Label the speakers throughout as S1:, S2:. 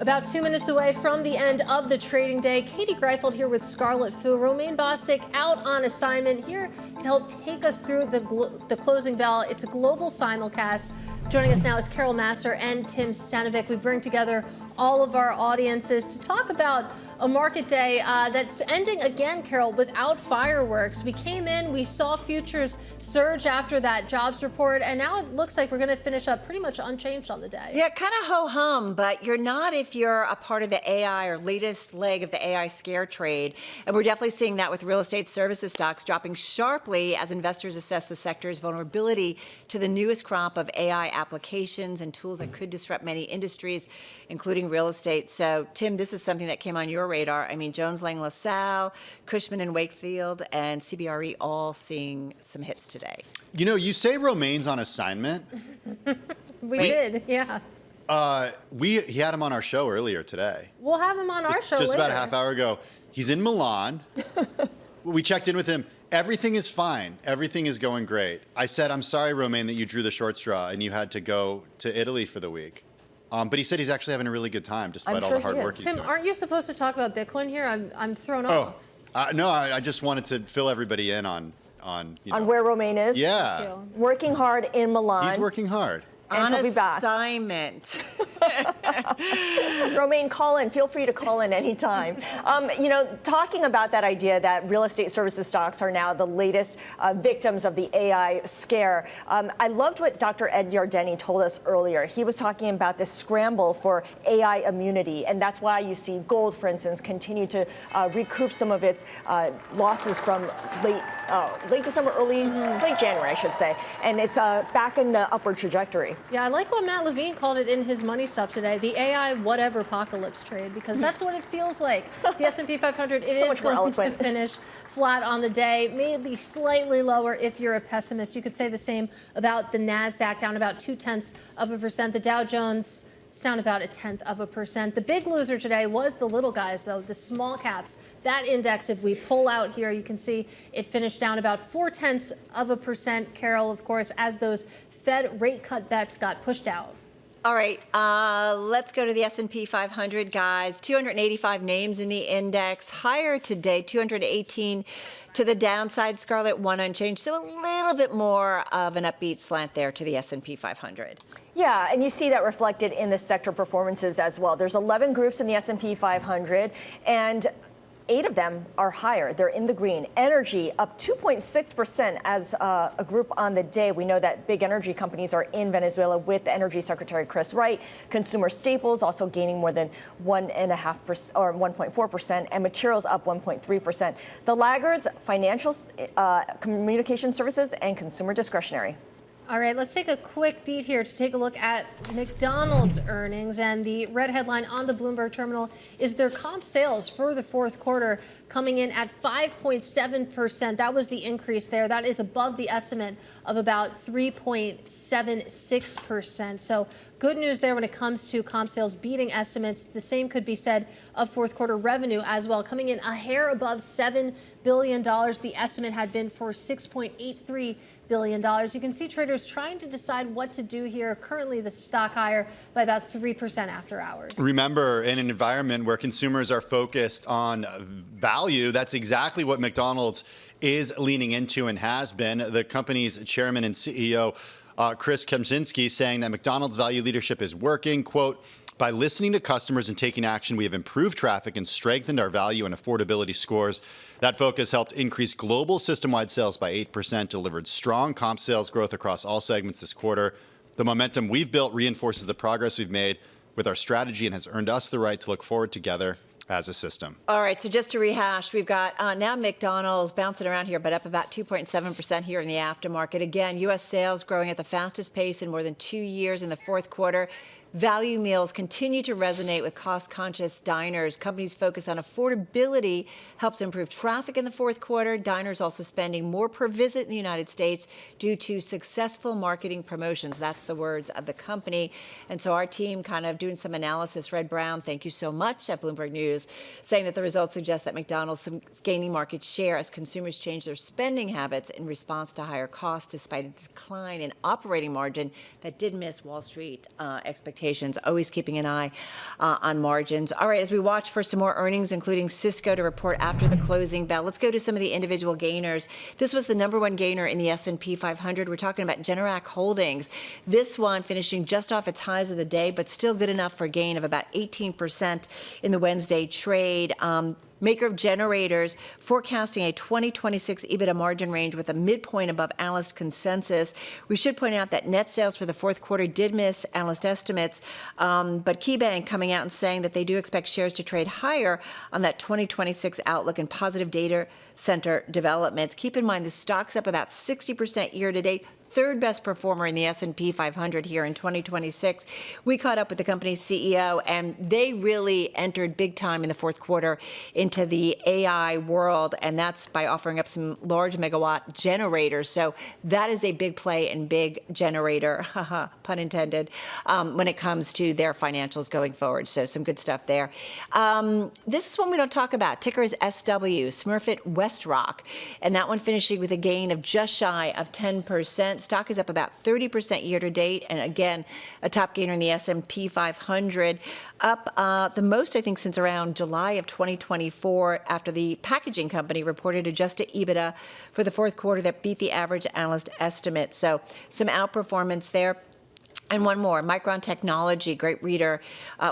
S1: About 2 minutes away from the end of the trading day, Katie Greifeld here with Scarlet Fu. Romaine Bostick out on assignment here to help take us through the closing bell. It's a global simulcast. Joining us now is Massar and Tim Stenovec. We bring together all of our audiences to talk about a market day that's ending again, Carol, without fireworks. We came in, we saw futures surge after that jobs report, and now it looks like we're going to finish up pretty much unchanged on the day.
S2: Yeah, kind of ho-hum, but you're not if you're a part of the AI or latest leg of the AI scare trade. And we're definitely seeing that with real estate services stocks dropping sharply as investors assess the sector's vulnerability to the newest crop of AI applications and tools that could disrupt many industries, including real estate. So, Tim, this is something that came on your radar. I mean, Jones Lang LaSalle, Cushman and Wakefield, and CBRE all seeing some hits today.
S3: You know, you say Romaine's on assignment.
S1: We did, yeah.
S3: He had him on our show earlier today.
S1: We'll have him on our show
S3: just
S1: later.
S3: about a half hour ago. He's in Milan. We checked in with him. Everything is fine. Everything is going great. I said, I'm sorry, Romaine, that you drew the short straw and you had to go to Italy for the week. But he said he's actually having a really good time despite all the hard work he's doing.
S1: Tim, aren't you supposed to talk about Bitcoin here? I'm thrown off.
S3: No, I just wanted to fill everybody in on
S4: where Romaine is.
S3: Yeah.
S4: Working hard in Milan.
S3: He's working hard.
S4: And he'll be back.
S2: Assignment.
S4: Romaine, call in. Feel free to call in anytime. Talking about that idea that real estate services stocks are now the latest victims of the AI scare, I loved what Dr. Ed Yardeni told us earlier. He was talking about this scramble for AI immunity, and that's why you see gold, for instance, continue to recoup some of its losses from late December, late January, I should say, and it's back in the upward trajectory.
S1: Yeah, I like what Matt Levine called it in his money stuff today, the AI whatever apocalypse trade, because that's what it feels like. The S&P 500, it is going to finish flat on the day, maybe slightly lower if you're a pessimist. You could say the same about the NASDAQ, down about 0.2%. The Dow Jones, it's down about 0.1%. The big loser today was the little guys, though, the small caps. That index, if we pull out here, you can see it finished down about 0.4%, Carol, of course, as those Fed rate cut bets got pushed out.
S2: All right, let's go to the S&P 500, guys. 285 names in the index, higher today, 218 to the downside. Scarlet, one unchanged, so a little bit more of an upbeat slant there to the S&P 500.
S4: Yeah, and you see that reflected in the sector performances as well. There's 11 groups in the S&P 500, and 8 of them are higher. They're in the green. Energy up 2.6% as a group on the day. We know that big energy companies are in Venezuela with Energy Secretary Chris Wright. Consumer staples also gaining more than 1.5% or 1.4%, and materials up 1.3%. The laggards, financial, communication services, and consumer discretionary.
S1: All right, let's take a quick beat here to take a look at McDonald's earnings. And the red headline on the Bloomberg terminal is their comp sales for the fourth quarter coming in at 5.7%. That was the increase there. That is above the estimate of about 3.76%. So good news there when it comes to comp sales beating estimates. The same could be said of fourth quarter revenue as well, coming in a hair above $7 billion. The estimate had been for $6.83 billion. You can see traders trying to decide what to do here. Currently, the stock higher by about 3% after hours. Remember,
S3: in an environment where consumers are focused on value, that's exactly what McDonald's is leaning into and has been. The company's chairman and CEO, Chris Kempczynski, saying that McDonald's value leadership is working. Quote, by listening to customers and taking action, we have improved traffic and strengthened our value and affordability scores. That focus helped increase global system-wide sales by 8%, delivered strong comp sales growth across all segments this quarter. The momentum we've built reinforces the progress we've made with our strategy and has earned us the right to look forward together as a system.
S2: All right, so just to rehash, we've got now McDonald's bouncing around here, but up about 2.7% here in the aftermarket. Again, U.S. sales growing at the fastest pace in more than 2 years in the fourth quarter. Value meals continue to resonate with cost-conscious diners. Companies focus on affordability helped improve traffic in the fourth quarter. Diners also spending more per visit in the United States due to successful marketing promotions. That's the words of the company. And so our team kind of doing some analysis. Red Brown, thank you so much at Bloomberg News, saying that the results suggest that McDonald's is gaining market share as consumers change their spending habits in response to higher costs, despite a decline in operating margin that did miss Wall Street expectations. allocations, always keeping an eye on margins. All right, as we watch for some more earnings, including Cisco to report after the closing bell, let's go to some of the individual gainers. This was the #1 gainer in the S&P 500. We're talking about Generac Holdings. This one finishing just off its highs of the day, but still good enough for a gain of about 18% in the Wednesday trade. Maker of generators forecasting a 2026 EBITDA margin range with a midpoint above analyst consensus. We should point out that net sales for the fourth quarter did miss analyst estimates, but KeyBank coming out and saying that they do expect shares to trade higher on that 2026 outlook and positive data center developments. Keep in mind the stock's up about 60% year to date. Third best performer in the S&P 500 here in 2026. We caught up with the company's CEO, and they really entered big time in the fourth quarter into the AI world, and that's by offering up some large megawatt generators. So that is a big play and big generator, pun intended, when it comes to their financials going forward. So some good stuff there. This is one we don't talk about. Ticker is SW, Smurfit Westrock, and that one finishing with a gain of just shy of 10%. Stock is up about 30% year to date, and again, a top gainer in the S&P 500, up the most, I think, since around July of 2024, after the packaging company reported adjusted EBITDA for the fourth quarter that beat the average analyst estimate. So some outperformance there. And one more, Micron Technology, great reader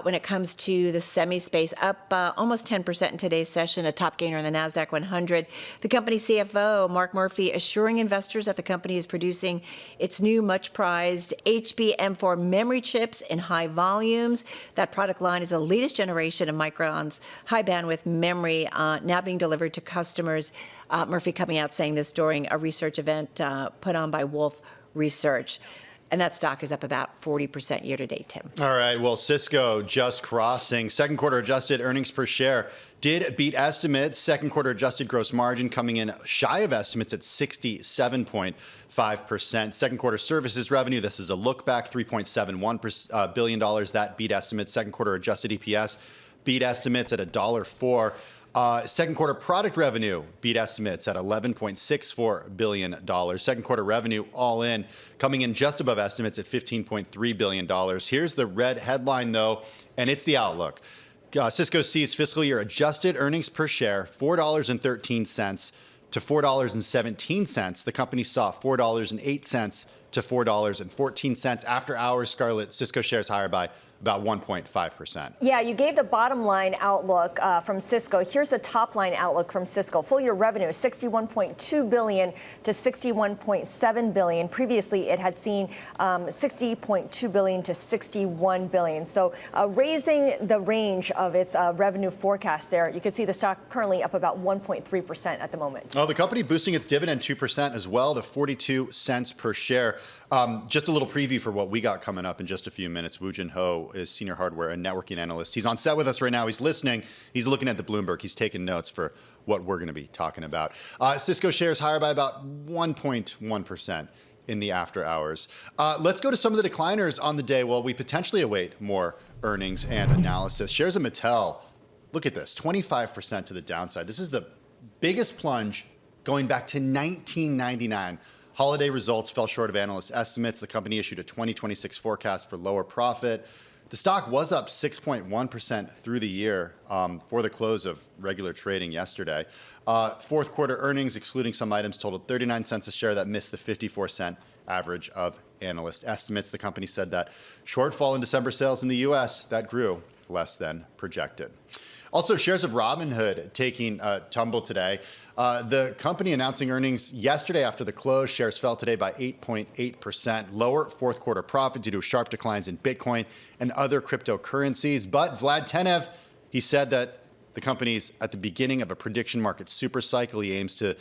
S2: when it comes to the semi space, up almost 10% in today's session, a top gainer in the NASDAQ 100. The company's CFO, Mark Murphy, assuring investors that the company is producing its new, much prized HBM4 memory chips in high volumes. That product line is the latest generation of Micron's high bandwidth memory now being delivered to customers. Murphy coming out saying this during a research event put on by Wolf Research. And that stock is up about 40% year to date, Tim.
S3: All right. Well, Cisco just crossing. Second quarter adjusted earnings per share did beat estimates. Second quarter adjusted gross margin coming in shy of estimates at 67.5%. Second quarter services revenue, this is a look back, $3.71 billion. That beat estimates. Second quarter adjusted EPS beat estimates at $1.04. Second quarter product revenue beat estimates at $11.64 billion. Second quarter revenue all in coming in just above estimates at $15.3 billion. Here's the red headline, though, and it's the outlook. Cisco sees fiscal year adjusted earnings per share $4.13 to $4.17. The company saw $4.08 to $4.14. After hours, Scarlett, Cisco shares higher by about 1.5%.
S4: Yeah, you gave the bottom line outlook from Cisco. Here's the top line outlook from Cisco. Full year revenue, $61.2 billion to $61.7 billion. Previously, it had seen $60.2 billion to $61 billion. So raising the range of its revenue forecast there. You can see the stock currently up about 1.3% at the moment.
S3: Oh, the company boosting its dividend 2% as well to 42 cents per share. Just a little preview for what we got coming up in just a few minutes. Woo Jin Ho is senior hardware and networking analyst. He's on set with us right now. He's listening. He's looking at the Bloomberg. He's taking notes for what we're going to be talking about. Cisco shares higher by about 1.1% in the after hours. Let's go to some of the decliners on the day while we potentially await more earnings and analysis. Shares of Mattel, look at this, 25% to the downside. This is the biggest plunge going back to 1999. Holiday results fell short of analyst estimates. The company issued a 2026 forecast for lower profit. The stock was up 6.1% through the year for the close of regular trading yesterday. Fourth quarter earnings, excluding some items, totaled 39 cents a share. That missed the 54-cent average of analyst estimates. The company said that shortfall in December sales in the U.S., that grew less than projected. Also, shares of Robinhood taking a tumble today. The company announcing earnings yesterday after the close. Shares fell today by 8.8%. Lower fourth quarter profit due to sharp declines in Bitcoin and other cryptocurrencies. But Vlad Tenev, he said that the company's at the beginning of a prediction market super cycle. He aims to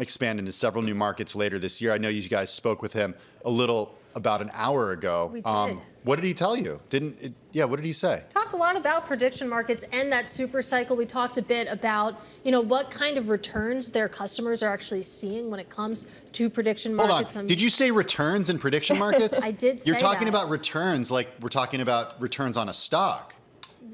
S3: expand into several new markets later this year. I know you guys spoke with him a little about an hour ago.
S1: We did.
S3: What did he tell you? What did he say?
S1: Talked a lot about prediction markets and that super cycle. We talked a bit about, what kind of returns their customers are actually seeing when it comes to prediction markets.
S3: Hold on. Did you say returns in prediction markets?
S1: I did say
S3: You're talking
S1: that.
S3: about returns like we're talking about returns on a stock.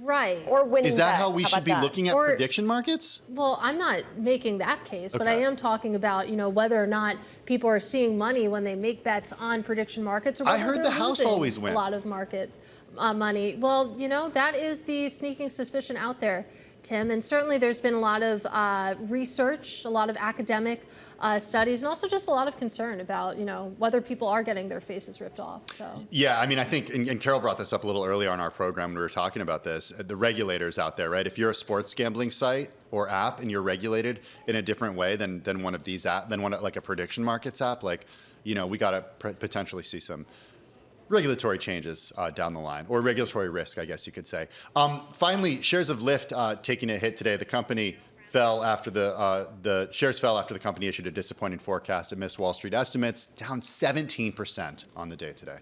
S1: Right.
S4: Or winning.
S3: Is that
S4: bet.
S3: how we should be looking at prediction markets?
S1: Well, I'm not making that case, but I
S3: Okay.
S1: am talking about, whether or not people are seeing money when they make bets on prediction markets, or whether
S3: I heard
S1: they're
S3: the house
S1: losing
S3: always wins.
S1: a lot of market money. Well, that is the sneaking suspicion out there, Tim. And certainly there's been a lot of research, a lot of academic studies, and also just a lot of concern about, whether people are getting their faces ripped off. So
S3: yeah, I mean, I think, and Carol brought this up a little earlier on our program when we were talking about this, the regulators out there, right? If you're a sports gambling site or app and you're regulated in a different way than one of these like a prediction markets app, like, we got to potentially see some regulatory changes down the line, or regulatory risk, I guess you could say. Finally, shares of Lyft taking a hit today. The company fell after the shares fell after the company issued a disappointing forecast. It missed Wall Street estimates, down 17% on the day today.